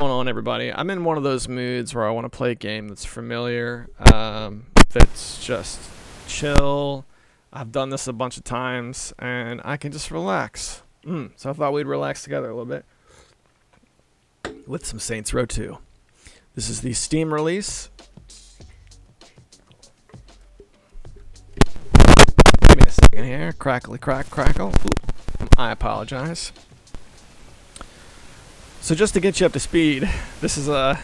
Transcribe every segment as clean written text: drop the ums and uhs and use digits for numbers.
Going on, everybody? I'm in one of those moods where I want to play a game that's familiar, that's just chill. I've done this a bunch of times, and I can just relax. So I thought we'd relax together a little bit with some Saints Row 2. This is the Steam release. Give me a second here. Crackly crack crackle. Ooh, I apologize. So just to get you up to speed, this is a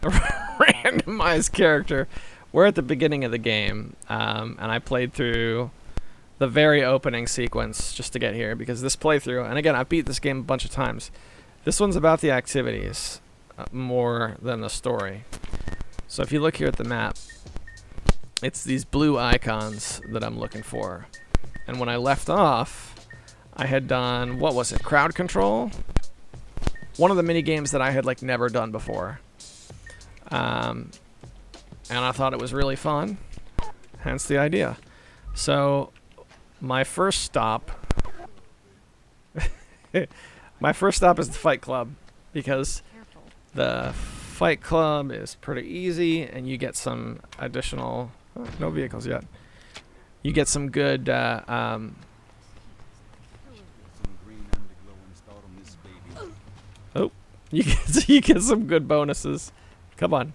randomized character. We're at the beginning of the game, and I played through the very opening sequence just to get here, because this playthrough, and again, I've beat this game a bunch of times, this one's about the activities more than the story. So if you look here at the map, it's these blue icons that I'm looking for. And when I left off, I had done, what was it, crowd control? One of the mini games that I had like never done before. And I thought it was really fun, hence the idea. So my first stop is the Fight Club, because the Fight Club is pretty easy and you get some additional, no vehicles yet. You get some good you get some good bonuses. Come on.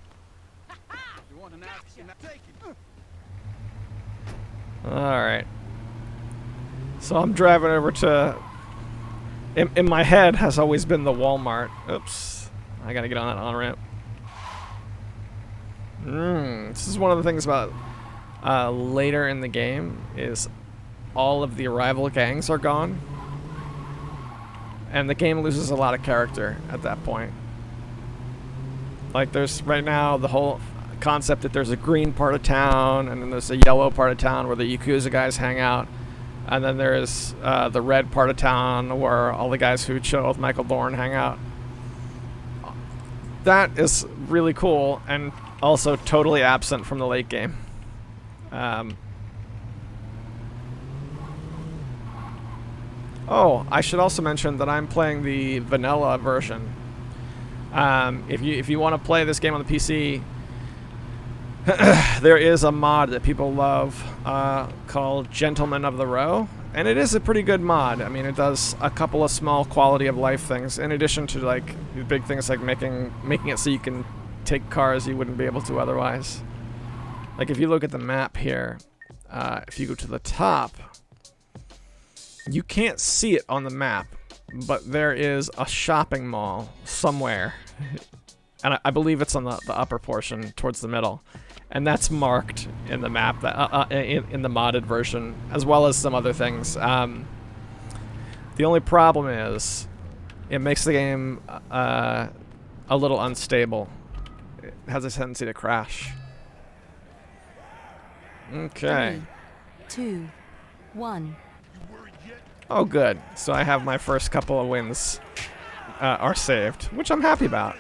Alright. So I'm driving over to... In my head has always been the Walmart. Oops. I gotta get on that on-ramp. This is one of the things about later in the game is all of the rival gangs are gone. And the game loses a lot of character at that point. Like there's right now the whole concept that there's a green part of town and then there's a yellow part of town where the Yakuza guys hang out. And then there's the red part of town where all the guys who chill with Michael Dorn hang out. That is really cool and also totally absent from the late game. Oh, I should also mention that I'm playing the vanilla version. If you want to play this game on the PC, there is a mod that people love called Gentlemen of the Row, and it is a pretty good mod. I mean, it does a couple of small quality of life things in addition to like big things like making it so you can take cars you wouldn't be able to otherwise. Like if you look at the map here, if you go to the top, you can't see it on the map, but there is a shopping mall somewhere. And I believe it's on the upper portion towards the middle. And that's marked in the map, in the modded version, as well as some other things. The only problem is it makes the game a little unstable. It has a tendency to crash. Okay. 3, 2, 1. Oh, good. So I have my first couple of wins are saved, which I'm happy about.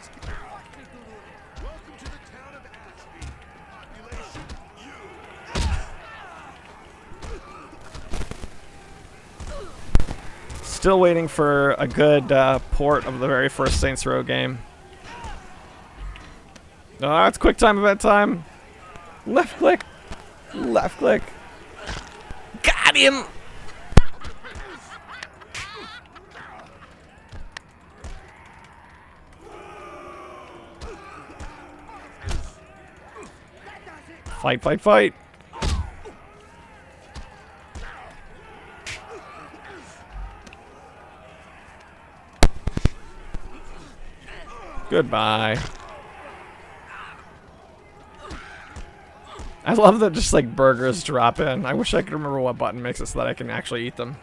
Still waiting for a good port of the very first Saints Row game. Oh, it's quick time event time. Left click. Left click. Got him! Fight, fight, fight. Goodbye. I love that just like burgers drop in. I wish I could remember what button makes it so that I can actually eat them.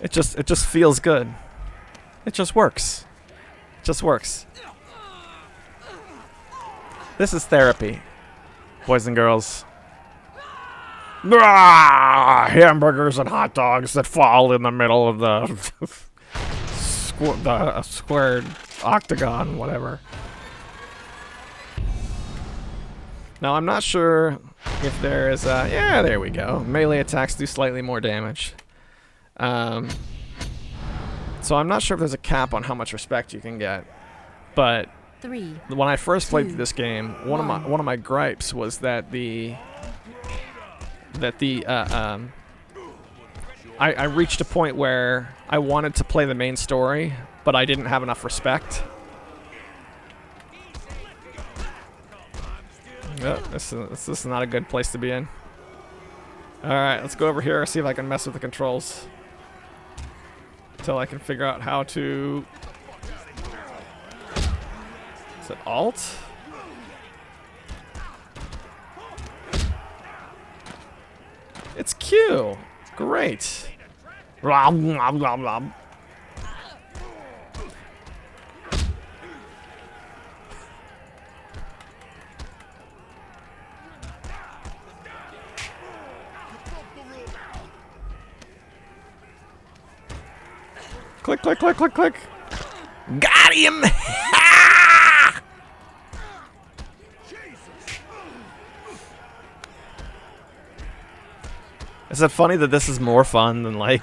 It just feels good. It just works. It just works. This is therapy, boys and girls. Hamburgers and hot dogs that fall in the middle of the squared octagon, whatever. Now, I'm not sure if there is a... Yeah, there we go. Melee attacks do slightly more damage. So I'm not sure if there's a cap on how much respect you can get. But 3, when I first played 2, this game, one of my gripes was that I reached a point where I wanted to play the main story, but I didn't have enough respect. Oh, this is not a good place to be in. Alright, let's go over here and see if I can mess with the controls. Until I can figure out how to... Is it Alt? It's Q! Great! Click, click, click, click, click. Got him! Is it funny that this is more fun than, like,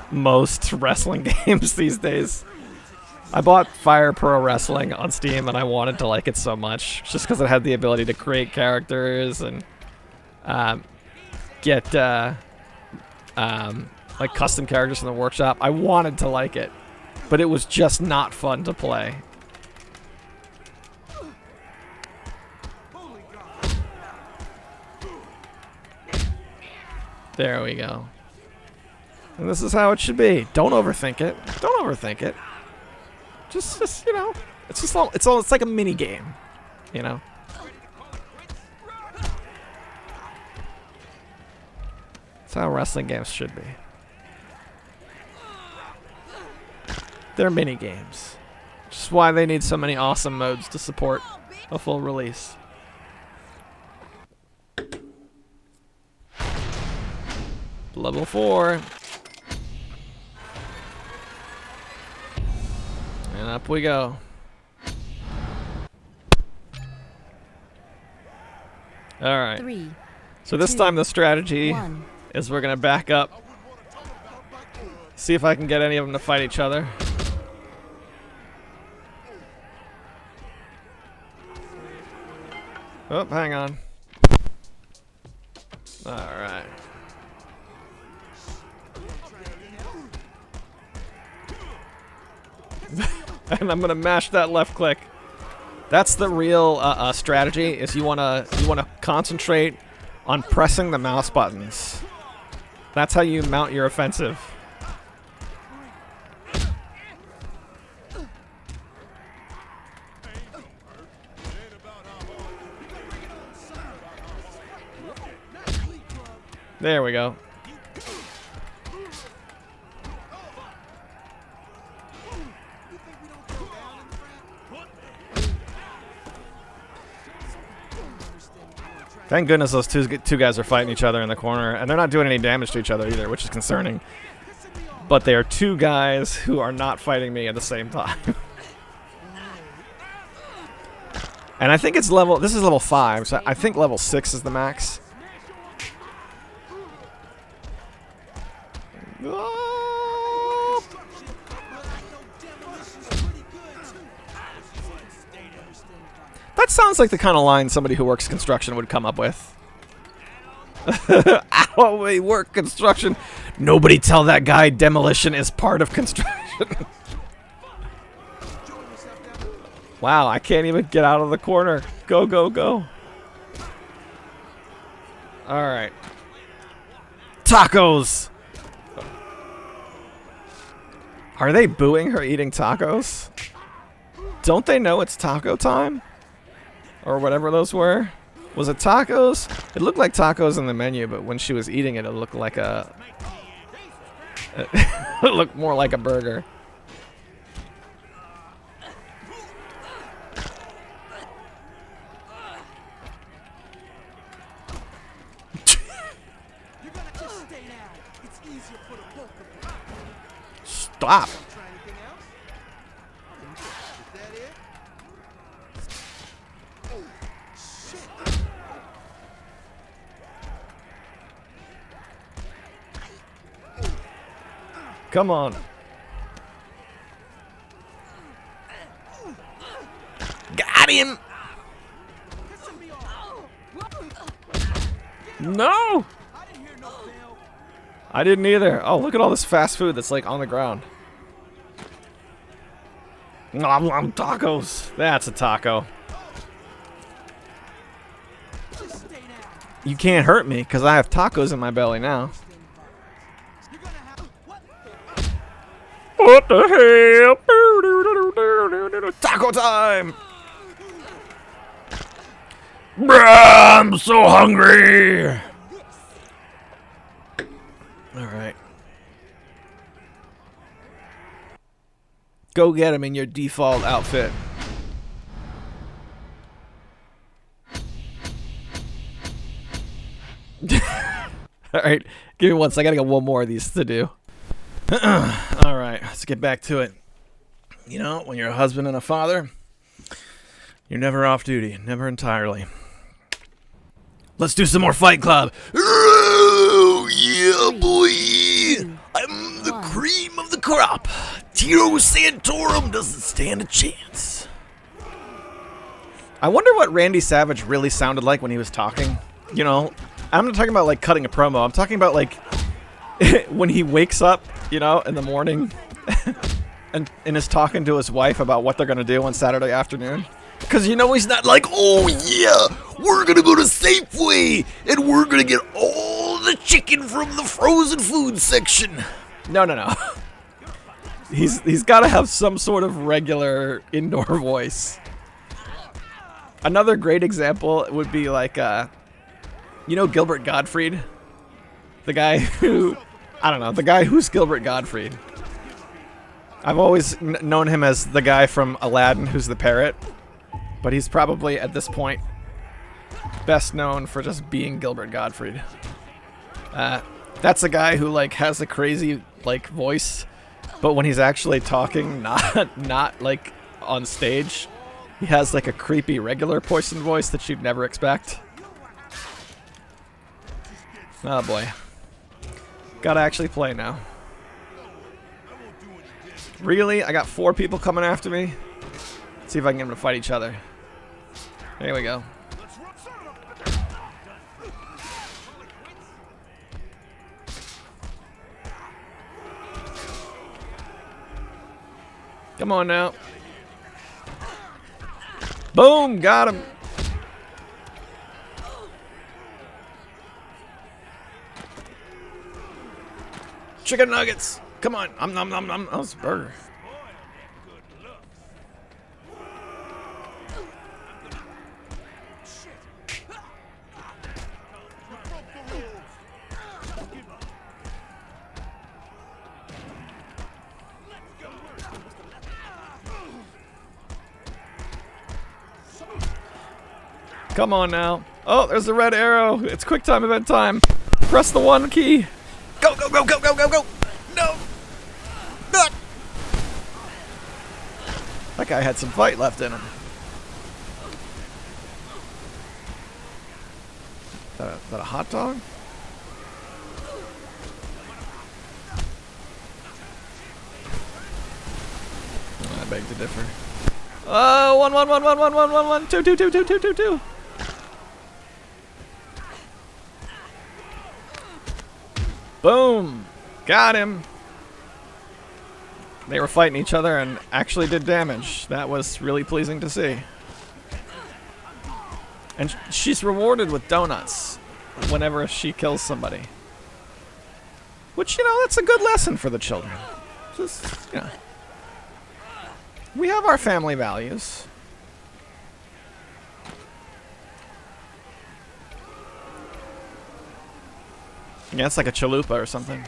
most wrestling games these days? I bought Fire Pro Wrestling on Steam, and I wanted to like it so much, just because it had the ability to create characters and get like custom characters from the workshop. I wanted to like it, but it was just not fun to play. There we go. And this is how it should be. Don't overthink it. Don't overthink it. Just you know, it's like a mini game, you know. That's how wrestling games should be. They're mini games. Which is why they need so many awesome modes to support a full release. Level 4. And up we go. Alright. 3, So this 2, time the strategy 1. is we're gonna back up. See if I can get any of them to fight each other. Oh, hang on. Alright. And I'm gonna mash that left click. That's the real strategy. Is you wanna concentrate on pressing the mouse buttons. That's how you mount your offensive. There we go. Thank goodness those two guys are fighting each other in the corner, and they're not doing any damage to each other either, which is concerning. But they are two guys who are not fighting me at the same time. And I think it's this is level 5, so I think level 6 is the max. That sounds like the kind of line somebody who works construction would come up with. Ow, we work construction. Nobody tell that guy demolition is part of construction. Wow, I can't even get out of the corner. Go, go, go. Alright. Tacos! Are they booing her eating tacos? Don't they know it's taco time? Or whatever those were. Was it tacos? It looked like tacos in the menu, but when she was eating it, it looked like a... it looked more like a burger. Stop! Come on. Got him! No! I didn't either. Oh, look at all this fast food that's like on the ground. Nom nom tacos. That's a taco. You can't hurt me because I have tacos in my belly now. What the hell? Taco time! Bruh, I'm so hungry! Alright. Go get him in your default outfit. Alright, give me one second. I gotta get one more of these to do. Alright, let's get back to it. You know, when you're a husband and a father, you're never off duty. Never entirely. Let's do some more Fight Club. Oh, yeah, boy. I'm the cream of the crop. Tito Santorum doesn't stand a chance. I wonder what Randy Savage really sounded like when he was talking. You know, I'm not talking about like cutting a promo. I'm talking about like when he wakes up, you know, in the morning and is talking to his wife about what they're going to do on Saturday afternoon. Because you know he's not like, oh yeah, we're going to go to Safeway and we're going to get all the chicken from the frozen food section. No, no, no. He's got to have some sort of regular indoor voice. Another great example would be like, you know Gilbert Gottfried? The guy who, I don't know, the guy who's Gilbert Gottfried. I've always known him as the guy from Aladdin who's the parrot. But he's probably, at this point, best known for just being Gilbert Gottfried. That's a guy who, like, has a crazy, like, voice. But when he's actually talking, not like, on stage, he has, like, a creepy regular person voice that you'd never expect. Oh, boy. Gotta actually play now. Really? I got 4 people coming after me? Let's see if I can get them to fight each other. There we go. Come on now. Boom! Got him! Chicken nuggets! Come on! Nom nom nom! Oh, it's a burger. Come on now. Oh, there's the red arrow. It's quick time event time. Press the 1 key. Go, go, go, go, go, go, go. No. No. That guy had some fight left in him. Is that a hot dog? Oh, I beg to differ. Oh, 1, 1, 1, 1, 1, 1, 1, 1, 2, 2, 2, 2, 2, 2, 2. Boom! Got him! They were fighting each other and actually did damage. That was really pleasing to see. And she's rewarded with donuts whenever she kills somebody. Which, you know, that's a good lesson for the children. Just, you know. We have our family values. Yeah, it's like a chalupa or something.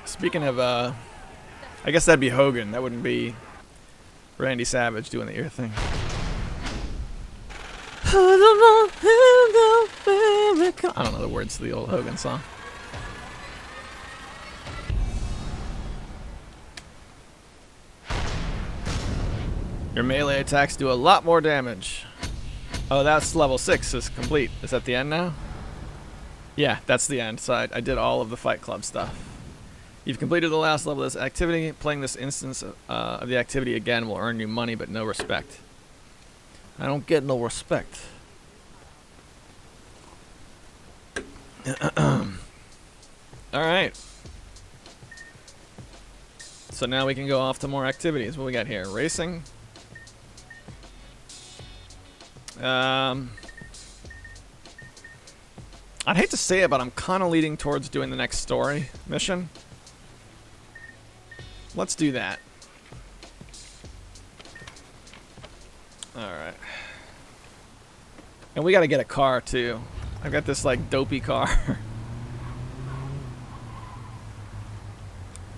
Speaking of, I guess that'd be Hogan. That wouldn't be Randy Savage doing the ear thing. I don't know the words to the old Hogan song. Your melee attacks do a lot more damage. Oh, that's level 6 is complete. Is that the end now? Yeah, that's the end. So I did all of the Fight Club stuff. You've completed the last level of this activity. Playing this instance of the activity again will earn you money, but no respect. I don't get no respect. Alright. So now we can go off to more activities. What we got here? Racing. I'd hate to say it, but I'm kind of leading towards doing the next story mission. Let's do that. Alright. And we gotta get a car, too. I've got this, like, dopey car.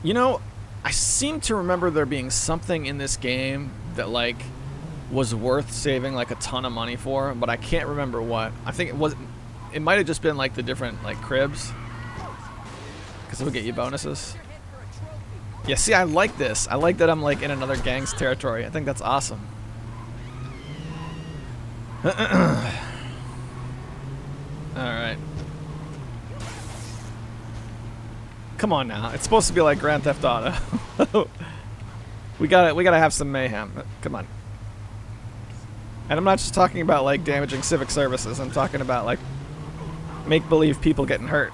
You know, I seem to remember there being something in this game that, like, was worth saving, like, a ton of money for, but I can't remember what. I think it might have just been, like, the different, like, cribs. Because it would get you bonuses. Yeah, see, I like this. I like that I'm, like, in another gang's territory. I think that's awesome. Alright. Come on now. It's supposed to be like Grand Theft Auto. we gotta have some mayhem. Come on. And I'm not just talking about like damaging civic services. I'm talking about like make-believe people getting hurt.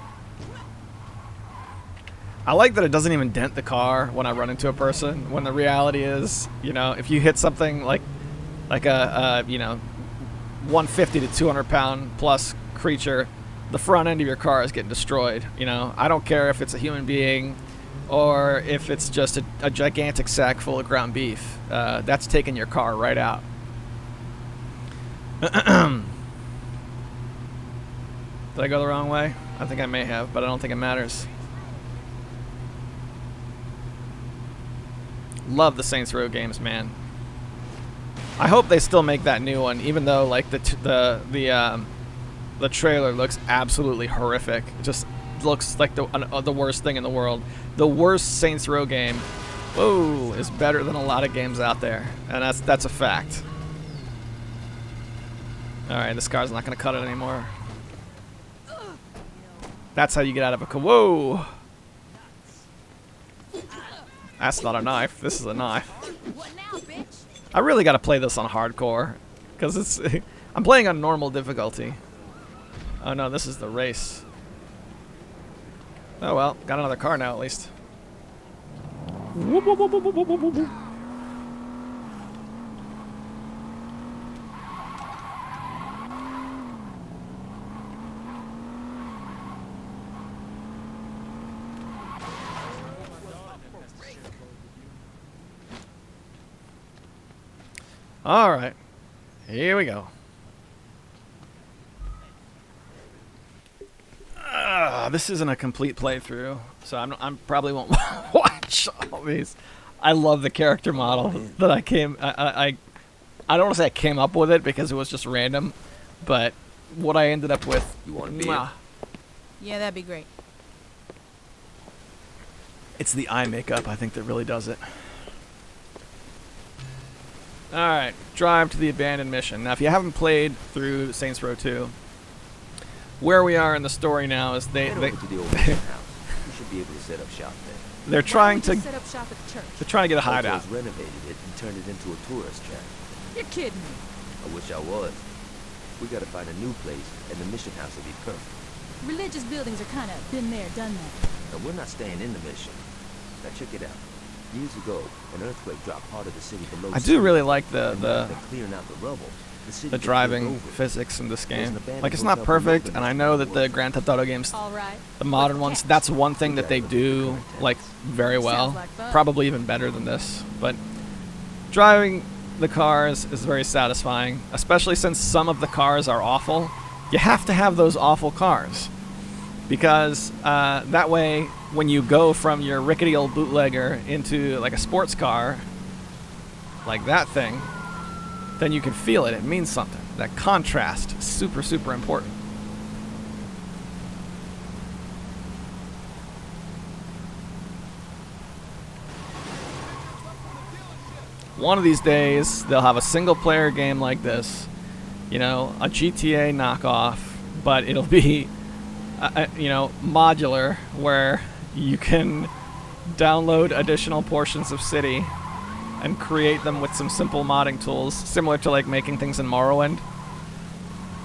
I like that it doesn't even dent the car when I run into a person, when the reality is, you know, if you hit something like a you know, 150 to 200 pound plus creature, the front end of your car is getting destroyed. You know, I don't care if it's a human being or if it's just a gigantic sack full of ground beef. That's taking your car right out. Did I go the wrong way? I think I may have, but I don't think it matters. Love the Saints Row games, man. I hope they still make that new one, even though like the trailer looks absolutely horrific. It just looks like the worst thing in the world. The worst Saints Row game, whoa, is better than a lot of games out there, and that's a fact. All right, this car's not gonna cut it anymore. That's how you get out of a whoa. That's not a knife. This is a knife. What now, bitch? I really got to play this on hardcore, because it's I'm playing on normal difficulty. Oh no, this is the race. Oh well, got another car now at least. Whoop, whoop, whoop, whoop, whoop, whoop, whoop, whoop. All right, here we go. This isn't a complete playthrough, so I'm probably won't watch all these. I love the character model that I don't want to say I came up with it because it was just random, but what I ended up with. You want to be? Yeah, that'd be great. It's the eye makeup, I think, that really does it. Alright, drive to the abandoned mission. Now, if you haven't played through Saints Row 2, where we are in the story now is Head over to the old mission house. You should be able to set up shop there. they're trying to set up shop at the church. they're trying to get a hideout. Locals renovated it and turned it into a tourist trap. You're kidding me. I wish I was. We gotta find a new place, and the mission house will be perfect. Religious buildings are kind of been there, done that. And we're not staying in the mission. Now check it out. Years ago, an earthquake dropped part of the city below. I do really like and rather the than clearing out the rubble, the city the got driving built over. physics in this There's an game. abandoned Like, it's not hotel perfect, below and I the know that the world. Grand Theft Auto games, All right. the modern But ones, cats. that's one thing that they do like very well. Sounds like fun. Probably even better than this. But driving the cars is very satisfying, especially since some of the cars are awful. You have to have those awful cars, because that way, when you go from your rickety old bootlegger into like a sports car, like that thing, then you can feel it. It means something. That contrast is super, super important. one of these days they'll have a single player game like this, you know, a GTA knockoff, but it'll be, you know, modular, where you can download additional portions of City and create them with some simple modding tools, similar to like making things in Morrowind.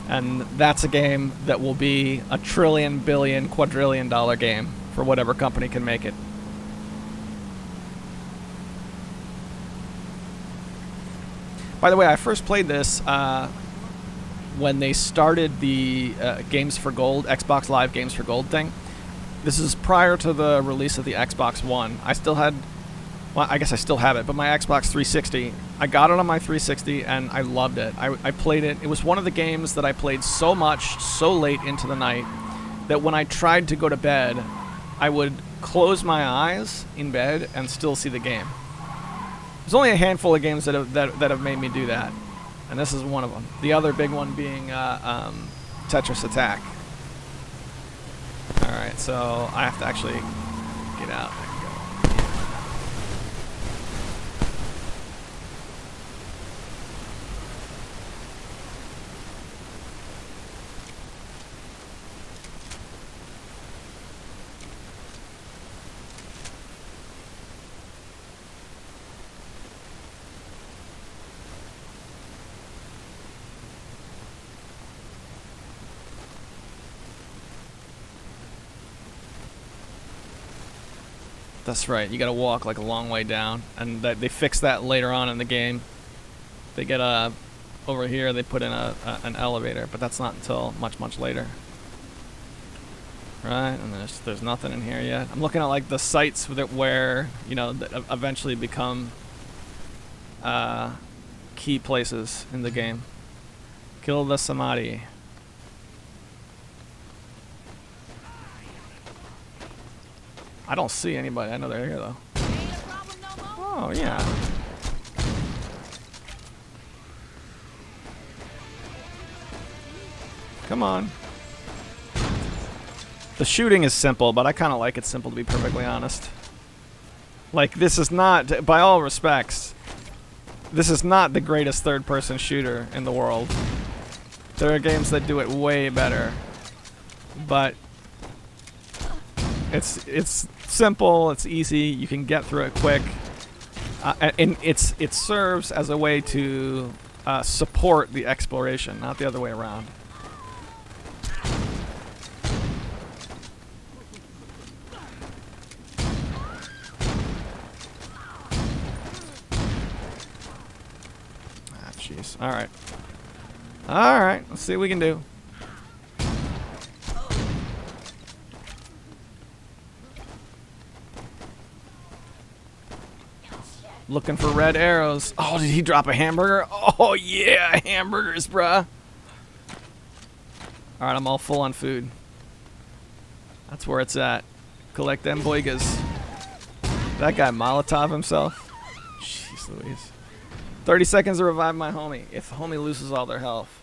And that's a game that will be a trillion, billion, quadrillion dollar game for whatever company can make it. By the way, I first played this when they started the Games for Gold, Xbox Live Games for Gold thing. This is prior to the release of the Xbox One. I still had, well, I guess I still have it, but my Xbox 360, I got it on my 360 and I loved it. I played it. It was one of the games that I played so much, so late into the night, that when I tried to go to bed, I would close my eyes in bed and still see the game. There's only a handful of games that have made me do that, and this is one of them. The other big one being Tetris Attack. All right, so I have to actually get out and go. That's right, you gotta walk like a long way down, and they fix that later on in the game. They get over here they put in an elevator, but that's not until much later. Right, and there's nothing in here yet. I'm looking at like the sites where you know that eventually become key places in the game. Kill the Samadhi. I don't see anybody. I know they're here though. Oh yeah. Come on. The shooting is simple, but I kind of like it simple, to be perfectly honest. Like, this is not, by all respects, this is not the greatest third-person shooter in the world. There are games that do it way better, but it's simple, it's easy, you can get through it quick, and it serves as a way to support the exploration, not the other way around. Ah, jeez. All right. All right. Let's see what we can do. Looking for red arrows. Oh, did he drop a hamburger? Oh, yeah, hamburgers, bruh. All right, I'm all full on food. That's where it's at. Collect them boigas. That guy Molotov himself. Jeez Louise. 30 seconds to revive my homie. If the homie loses all their health.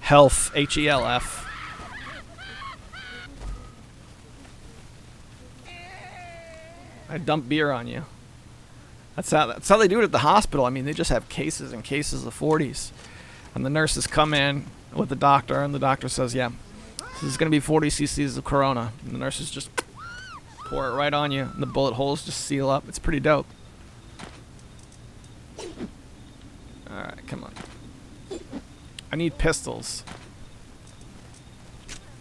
Health. H-E-L-F. I dump beer on you. That's how they do it at the hospital. I mean, they just have cases and cases of 40s. And the nurses come in with the doctor, and the doctor says, yeah, this is going to be 40 cc's of Corona. And the nurses just pour it right on you, and the bullet holes just seal up. It's pretty dope. Alright, come on. I need pistols.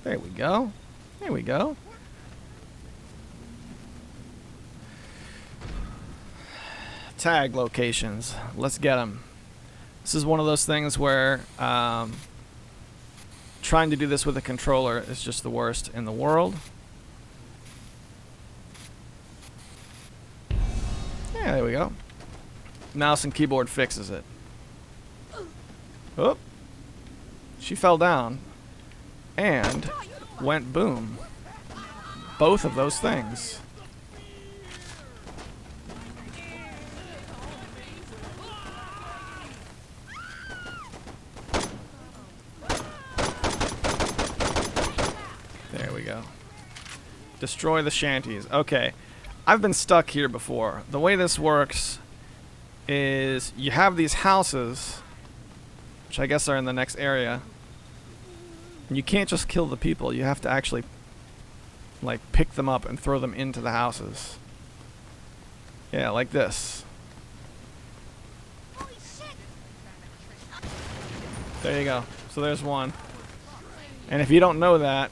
There we go. There we go. Tag locations. Let's get them. This is one of those things where trying to do this with a controller is just the worst in the world. Yeah, there we go. Mouse and keyboard fixes it. Oh, she fell down and went boom. Both of those things. There we go. Destroy the shanties. Okay. I've been stuck here before. The way this works is you have these houses, which I guess are in the next area. And you can't just kill the people. You have to actually, like, pick them up and throw them into the houses. Yeah, like this. There you go. So there's one. And if you don't know that,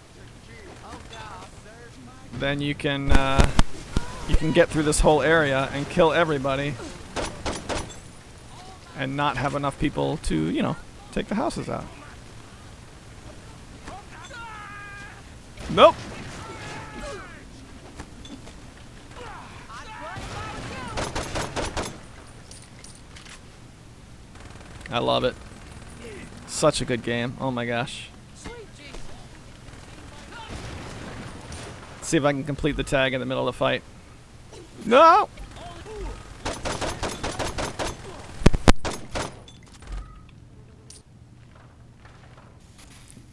then you can get through this whole area and kill everybody and not have enough people to, you know, take the houses out. Nope. I love it. Such a good game. Oh my gosh. Let's see if I can complete the tag in the middle of the fight. No!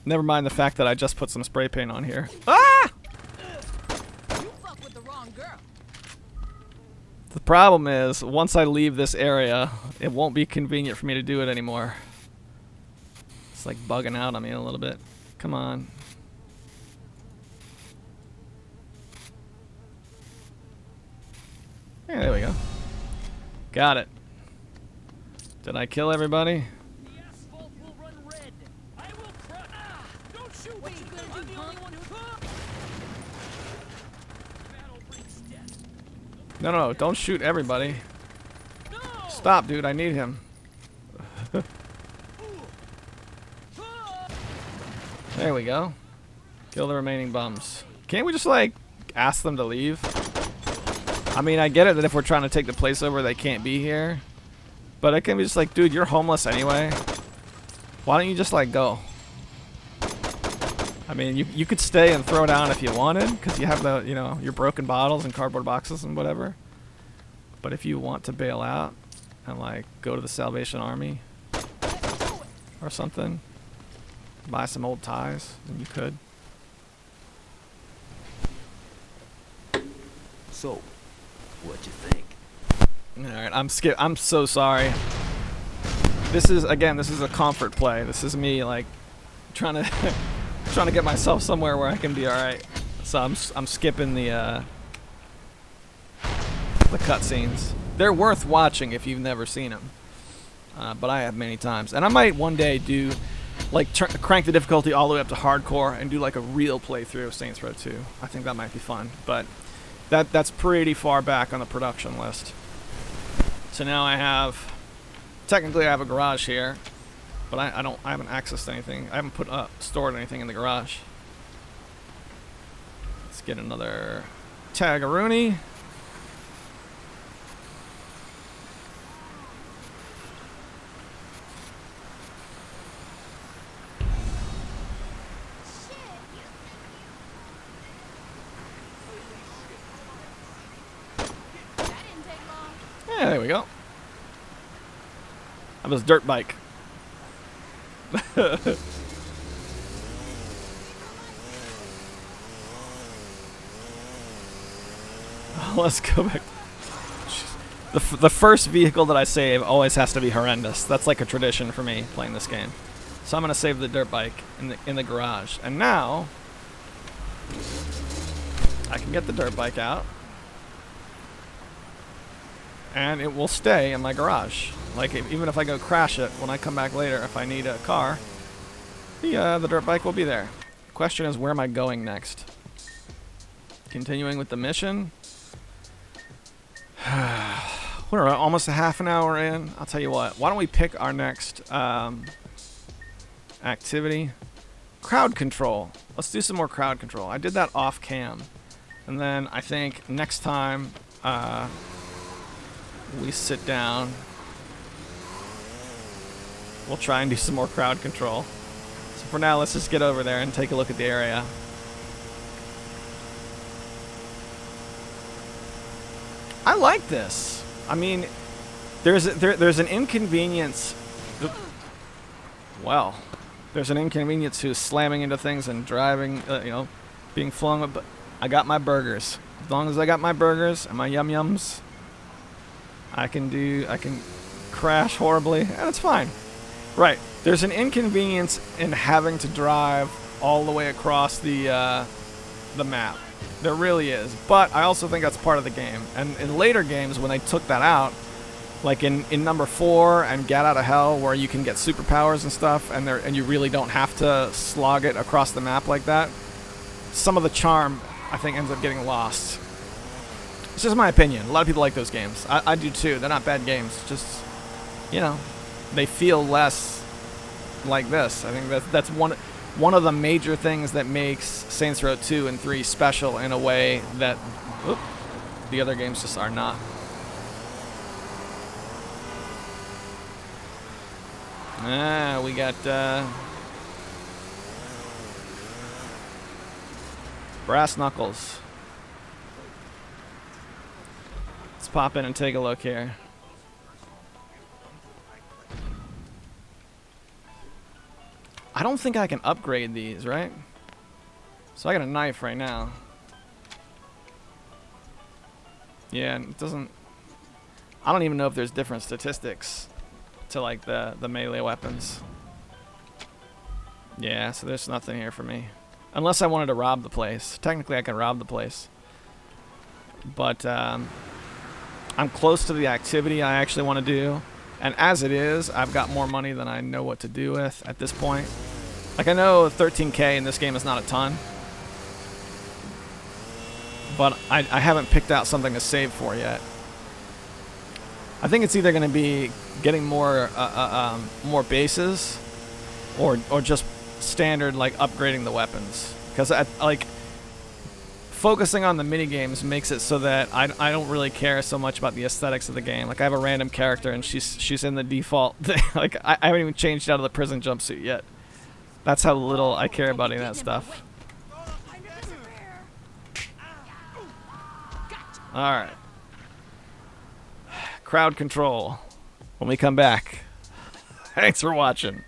Never mind the fact that I just put some spray paint on here. Ah! You fuck with the wrong girl. The problem is, once I leave this area, it won't be convenient for me to do it anymore. It's like bugging out on me a little bit. Come on. Yeah, there we go. Got it. Did I kill everybody? The asphalt will run red. I will crush. Ah! Don't shoot What me! you gonna I'm do, the only punk? one who. Battle brings death. No, don't shoot everybody. No! Stop, dude. I need him. There we go. Kill the remaining bums. Can't we just, like, ask them to leave? I mean, I get it that if we're trying to take the place over, they can't be here. But I can be just like, dude, you're homeless anyway. Why don't you just, like, go? I mean, you could stay and throw down if you wanted, because you have the, you know, your broken bottles and cardboard boxes and whatever. But if you want to bail out and, like, go to the Salvation Army or something, buy some old ties, then you could. So, what you think? Alright, I'm so sorry. This is a comfort play. This is me, like, trying to trying to get myself somewhere where I can be alright. So I'm skipping the cutscenes. They're worth watching if you've never seen them. But I have many times. And I might one day do, like, crank the difficulty all the way up to hardcore and do, like, a real playthrough of Saints Row 2. I think that might be fun. But that's pretty far back on the production list. So now I have a garage here, but I haven't accessed anything. I haven't stored anything in the garage. Let's get another Tag-a-rooney. That didn't take long. Yeah, there we go. I have this dirt bike. Let's go back. The first vehicle that I save always has to be horrendous. That's like a tradition for me playing this game. So I'm gonna save the dirt bike in the garage. And now I can get the dirt bike out, and it will stay in my garage. Like, even if I go crash it when I come back later, if I need a car, the dirt bike will be there. The question is, where am I going next? Continuing with the mission. We're almost a half an hour in. I'll tell you what. Why don't we pick our next activity? Crowd control. Let's do some more crowd control. I did that off cam. And then I think next time we sit down, we'll try and do some more crowd control. So for now, let's just get over there and take a look at the area. I like this. I mean, there's an inconvenience. Well, there's an inconvenience to slamming into things and driving, being flung. But I got my burgers. As long as I got my burgers and my yum yums, I can crash horribly, and it's fine. Right. There's an inconvenience in having to drive all the way across the map. There really is. But I also think that's part of the game. And in later games, when they took that out, like in number 4 and Get Out of Hell, where you can get superpowers and stuff, and you really don't have to slog it across the map like that, some of the charm, I think, ends up getting lost. It's just my opinion. A lot of people like those games. I do too. They're not bad games. Just, you know, they feel less like this. I think that's one of the major things that makes Saints Row 2 and 3 special in a way that the other games just are not. We got brass knuckles. Let's pop in and take a look here. I don't think I can upgrade these, right? So I got a knife right now. Yeah, it doesn't... I don't even know if there's different statistics to like the melee weapons. Yeah, so there's nothing here for me. Unless I wanted to rob the place. Technically I can rob the place. But I'm close to the activity I actually want to do. And as it is, I've got more money than I know what to do with at this point. Like, I know 13K in this game is not a ton. But I haven't picked out something to save for yet. I think it's either going to be getting more bases, or just standard, like, upgrading the weapons. Because like focusing on the mini games makes it so that I don't really care so much about the aesthetics of the game. Like, I have a random character and she's in the default thing. Like, I haven't even changed out of the prison jumpsuit yet. That's how little I care about any of that stuff. All right. Crowd control when we come back. Thanks for watching.